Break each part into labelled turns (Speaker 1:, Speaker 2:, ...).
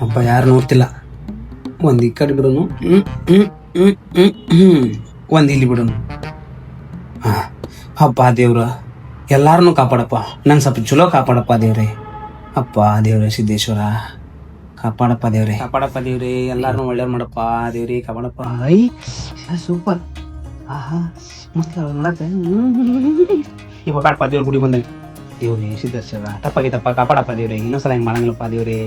Speaker 1: ಅಪ್ಪ ಯಾರು ನೋಡ್ತಿಲ್ಲ. ಒಂದು ಈ ಕಡೆ ಬಿಡೋನು, ಒಂದು ಇಲ್ಲಿ ಬಿಡೋನು. ಹಾಂ ಅಪ್ಪ ದೇವ್ರ ಎಲ್ಲಾರನ್ನೂ ಕಾಪಾಡಪ್ಪ, ನಂಗೆ ಸ್ವಲ್ಪ ಚಲೋ ಕಾಪಾಡಪ್ಪ ದೇವ್ರೆ. ಅಪ್ಪ ದೇವ್ರೆ ಸಿದ್ದೇಶ್ವರ ಕಾಪಾಡಪ್ಪ ದೇವ್ರೆ, ಕಾಪಾಡಪ್ಪ ದೇವ್ರೆ, ಎಲ್ಲಾರನ್ನೂ ಒಳ್ಳೆ ಮಾಡಪ್ಪ ದೇವ್ರೆ, ಕಾಪಾಡಪ್ಪ. I super. ಆಹಾ ಮಸ್ತ್ ನೋಡತ್ತೆ. ಇವಾಗ ಕಾಡಪ್ಪ ದೇವ್ರ ಗುಡಿ ಬಂದ ದೇವ್ರೆ ಸಿದ್ದೇಶ್ವರ. ತಪ್ಪಾಗೈತಪ್ಪ, ಕಾಪಾಡಪ್ಪ ದೇವ್ರೆ, ಇನ್ನೊಂದ್ಸಲ ಹೆಂಗೆ ಮಾಡಂಗಿಲ್ಲಪ್ಪ ದೇವ್ರೆ.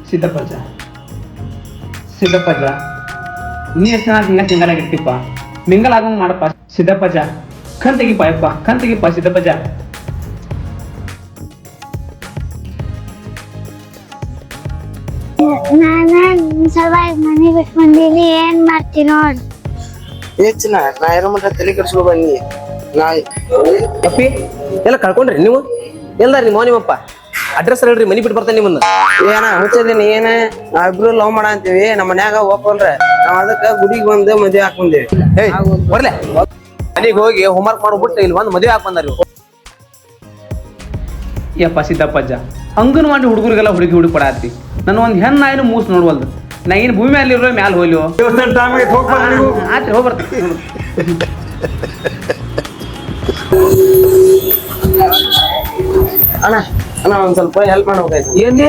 Speaker 1: ಸಿದ್ದಪ್ಪಜ್ಜ ಸಿದ್ದಪ್ಪಜ್ಜ ನೀ ಎಷ್ಟು ಜನ ಹಿಂಗ ಸಿಂಗಲಾಗಿ ಇರ್ತಿಪ್ಪ, ಮಿಂಗಲ್ ಆಗಂಗ್ ಮಾಡಪ್ಪ ಸಿದ್ದಪ್ಪಜ್ಜ. ಕಣ್ ತೆಗಿಪ್ಪ ಯಪ್ಪ, ಕಣ್ ತೆಗಿಪ್ಪ ಸಿದ್ದಪ್ಪಜ್ಜ.
Speaker 2: ಮನೆ ಬಿಟ್ಟು ಬಂದೀನಿ, ಏನ್ ಮಾಡ್ತಿ ನೋಡ್.
Speaker 3: ಹೆಚ್ಚಿನ ನಾ ಇರೋ ಮಟ್ಟ ತಲೆ ಕೆಡ್ಸ್ಕೊ ಬನ್ನಿ. ನಾ
Speaker 4: ಅಪ್ಪಿ ಎಲ್ಲ ಕಳ್ಕೊಂಡ್ರಿ ನೀವು? ಎಲ್ಲಾರ ನಿಮ್ಮಪ್ಪ ಅಡ್ರೆಸ್ ಹೇಳ್ರಿ, ಮನಿ ಬಿಟ್ಟು ಬರ್ತಾನೆ ನಿಮ್ಮನ್ನ.
Speaker 3: ಏನ ಹುಚ್ಚದೀನಿ ಏನ? ನಾವಿಬ್ರು ಲವ್ ಮಾಡ ಅಂತೀವಿ, ನಮ್ಮ ಮನ್ಯಾಗ ಒಪ್ಪಲ್ರ. ನಾವ್ ಅದಕ್ಕ ಗುಡಿಗೆ ಬಂದು ಮದ್ವೆ ಹಾಕೊಂಡೇವಿ.
Speaker 4: ಬರ್ಲೆ ಮನಿಗೆ ಹೋಗಿ ಹೋಮ್ವರ್ಕ್ ಮಾಡ್ಬಿಟ್ಟು ಇಲ್ಲಿ ಬಂದು ಮದುವೆ ಹಾಕ್ ಬಂದಾರ.
Speaker 1: ಯಪ್ಪ ಸಿದ್ದಪ್ಪಜ್ಜ, ಅಂಗನವಾಡಿ ಹುಡುಗರಿಗೆಲ್ಲ ಹುಡುಗಿ ಕೊಡಾತಿ. ನನ್ನ ಒಂದು ಹೆಣ್ಣಾಯಿನ ಮೂಸ್ ನೋಡ್ವಲ್ದು. ನಾ ಏನು ಭೂಮಿ ಮೇಲೆ ಇರೋ ಮ್ಯಾಲ ಹೋಗ್ಲಿ ಆಯ್ತು ಹೋಗ್ಬರ್ತೀನಿ.
Speaker 3: ಅಣ್ಣ ಅಣ್ಣ ಒಂದ್ ಸ್ವಲ್ಪ ಹೆಲ್ಪ್ ಮಾಡ್ಬೇಕಾಯ್ತು.
Speaker 4: ಏನ್ಲಿ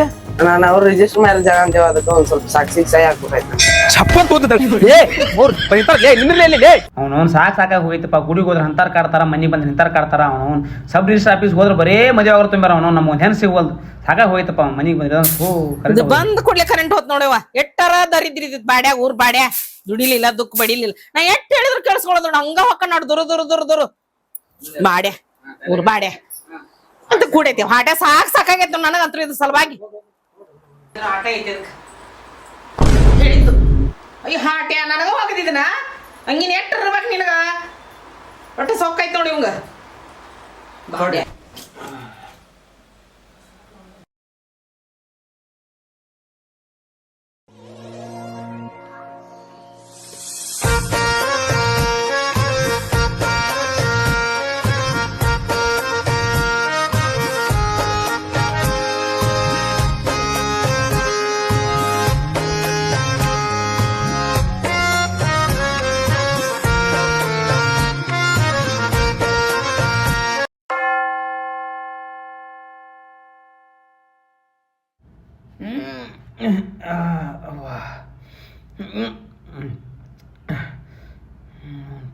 Speaker 3: ನಾನು ಅವ್ರ ರಿಜಿಸ್ಟರ್ ಮ್ಯಾರೇಜ್ ಆಗ ಅಂತೇವ, ಅದಕ್ಕೆ ಒಂದ್ ಸ್ವಲ್ಪ ಸಾಕ್ಷಿಗೆ ಸಹಿ ಹಾಕ್ಬೇಕಾಯ್ತು.
Speaker 4: ಚಪ್ಪಲ್
Speaker 1: ಅವನವ್ನು ಸಾಕಾಗಿ ಹೋಯ್ತಪ್ಪ. ಗುಡಿಗೆ ಹೋದ್ರೆ ಅಂತಾರ ಕಾಡ್ತಾರ, ಮನೆಗೆ ಬಂದ್ರೆ ಇಂತಾರ ಕಾಡ್ತಾರ. ಅವನವ್ನು ಸಬ್ ರಿಜಿಸ್ಟರ್ ಆಫೀಸ್ ಹೋದ್ರೆ ಬರೇ ಮದುವೆ ಅವ್ರ ತುಂಬ್ಯಾರ. ಅವನು ನಮ್ಮ ಒಂದು ಹೆಣ್ಣು ಸಿಗುವಲ್ದು, ಸಾಕಾಗಿ ಹೋಯ್ತಪ್ಪ. ಮನೆಗೆ ಬಂದ್ರೆ
Speaker 5: ಬಂದ್ ಕೂಡ್ಲೆ ಕರೆಂಟ್ ಹೋತ್ ನೋಡವ. ಎಟ್ಟರ ದರಿದ್ರಿ ಬಾಡ್ಯಾಗ ಊರ್ ಬಾಡ್ಯಾ ದುಡಿಲಿಲ್ಲ, ದುಃಖ ಬಡಿಲಿಲ್ಲ. ನಾ ಎಷ್ಟ್ ಹೇಳಿದ್ರು ಕೇಳಿಸ್ಕೊಳ್ಳೋದು ನೋಡು, ಹಂಗ ಹೊಕ್ಕ ನೋಡು ದುರು ದುರು ದುರು ದುರು ಬಾಡ್ಯಾ ಊರ್ ಬಾಡ್ಯಾ ಅಂತ ಕೂಡೈತಿ. ಹಾಟ ಸಾಕಾಗೈತಿ ನನಗಂತೂ ಇದು ಸಲುವಾಗಿ. ಆಟ ಐತಿ ಹೇಳಿದ್ದು. ಅಯ್ಯೋ ಹಾಟ್ಯಾ ನನಗ ಹೋಗದಿದನ ಹಂಗಿನ ಎಟ್ಟ ಇರ್ಬೇಕು ನಿನಗ. ಒಟ್ಟು ಸೊಕ್ಕೈತಿ ನೋಡಿ ಇವಂಗ ಬಾಡ್ಯಾ.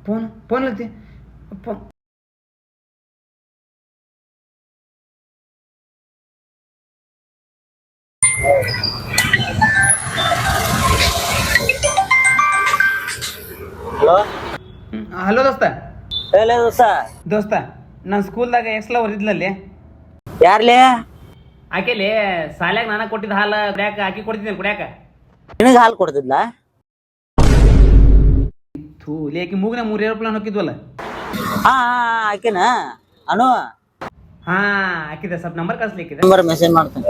Speaker 1: ಫೋನ್ ಫೋನ್ ಐತಿ ಫೋನ್. ಹಲೋ ದೋಸ್ತ. ದೋಸ್ತ ನಾನು ಸ್ಕೂಲ್ದಾಗ ಎಕ್ಸ್ಲ ಓದಿದ್ಲಲ್ಲಿ.
Speaker 3: ಯಾರ್ಲೇ?
Speaker 1: ಆಕೆಲಿ ಸಾಲ್ಯಾಗ ನಾನ ಕೊಟ್ಟಿದ್ದ ಹಾಲು ಕುಡ್ಯಾಕ ಆಕಿ ಕೊಡ್ತಿದ್ದೇನೆ ಕುಡ್ಯಾಕ.
Speaker 3: ನಿನಗ ಹಾಲು ಕೊಡ್ತಿದ್ಲ?
Speaker 1: ಥೂ ಆಕಿ ಮೂಗಿನ 3 ಏರೋಪ್ಲೇನ್ ಹೋಗಿದ್ವಲ್ಲ.
Speaker 3: ಹಾ ಆಕೆನ ಅನು.
Speaker 1: ಹಾ ಹಾಕಿದೆ, ಸ್ವಲ್ಪ ನಂಬರ್ ಕಳಿಸ್ಲಿಕ್ಕಿದೆ.
Speaker 3: ನಂಬರ್ ಮೆಸೇಜ್ ಮಾಡ್ತೇನೆ.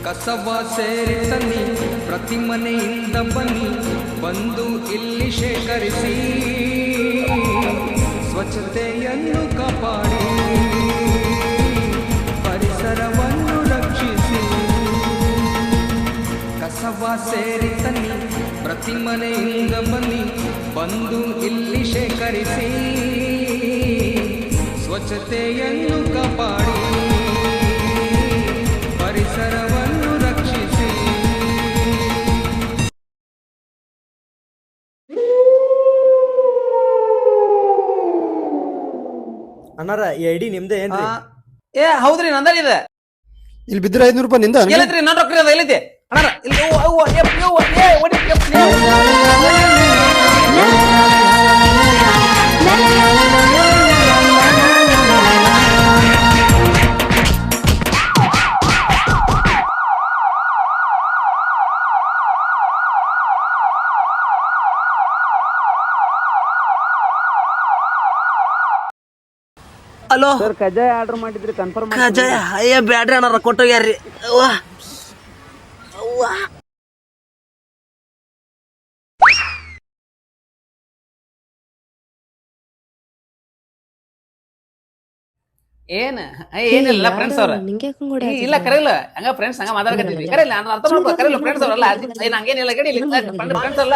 Speaker 6: ಕಸವ ಸೇರಿ ತನ್ನಿ ಪ್ರತಿ ಮನೆಯಿಂದ ಬನ್ನಿ ಬಂದು ಇಲ್ಲಿ ಶೇಖರಿಸಿ ಸ್ವಚ್ಛತೆಯನ್ನು ಕಾಪಾಡಿ ಪರಿಸರವನ್ನು ರಕ್ಷಿಸಿ. ಕಸವ ಸೇರಿ ತನ್ನಿ ಪ್ರತಿ ಮನೆಯಿಂದ ಬನ್ನಿ ಬಂದು ಇಲ್ಲಿ ಶೇಖರಿಸಿ ಸ್ವಚ್ಛತೆಯನ್ನು ಕಾಪಾಡಿ ಪರಿಸರವನ್ನು ರಕ್ಷಿಸಿ.
Speaker 7: ಅಣ್ಣಾರ ಈ ಐಡಿ ನಿಮ್ದೇ ಏನ್ರಿ?
Speaker 5: ಏ ಹೌದ್ರಿ ನಂದರಿ ಇದೆ.
Speaker 7: ಇಲ್ಲಿ ಬಿದ್ದರೆ 500 ರೂಪಾಯಿ ನಿಂದ
Speaker 5: ಎಲ್ಲೈತ್ರಿ ನನ್ನ ರೊಕ್ಕ ಅದ ಎಲ್ಲೈತಿ ಅಣ್ಣಾರ ಇಲ್ಲಿ
Speaker 3: ಹಲೋ
Speaker 7: ಸರ್ ಕಜ್ಜಾಯ ಆರ್ಡರ್ ಮಾಡಿದ್ರಿ ಕನ್ಫರ್ಮ್
Speaker 3: ಕಜಾಯ ಅಯ್ಯ ಬ್ಯಾಡ್ರಿ ಅಣ್ಣ ಕೊಟ್ಟೋಗ್ಯಾರ್ರಿ. ಅವ್ವ ಅವ್ವ
Speaker 5: ಏನಿಲ್ಲ ಫ್ರೆಂಡ್ಸ್ ಅವ್ರ ಇಲ್ಲ ಕರೆಯಿಲ್ಲ ಹಂಗ ಫ್ರೆಂಡ್ಸ್ ಹಂಗ ಮಾತಾಡಕತ್ತಿದ್ವಿ ಕರೆಯಿಲ್ಲ ನಾನು ಅರ್ಥ ಮಾಡ್ಕೊ ಕರೆಯಿಲ್ಲ ಫ್ರೆಂಡ್ಸ್ ಅವ್ರಲ್ಲ ಹಂಗೇನಿಲ್ಲ ಗಡಿ ಫ್ರೆಂಡ್ಸ್ ಅಲ್ಲ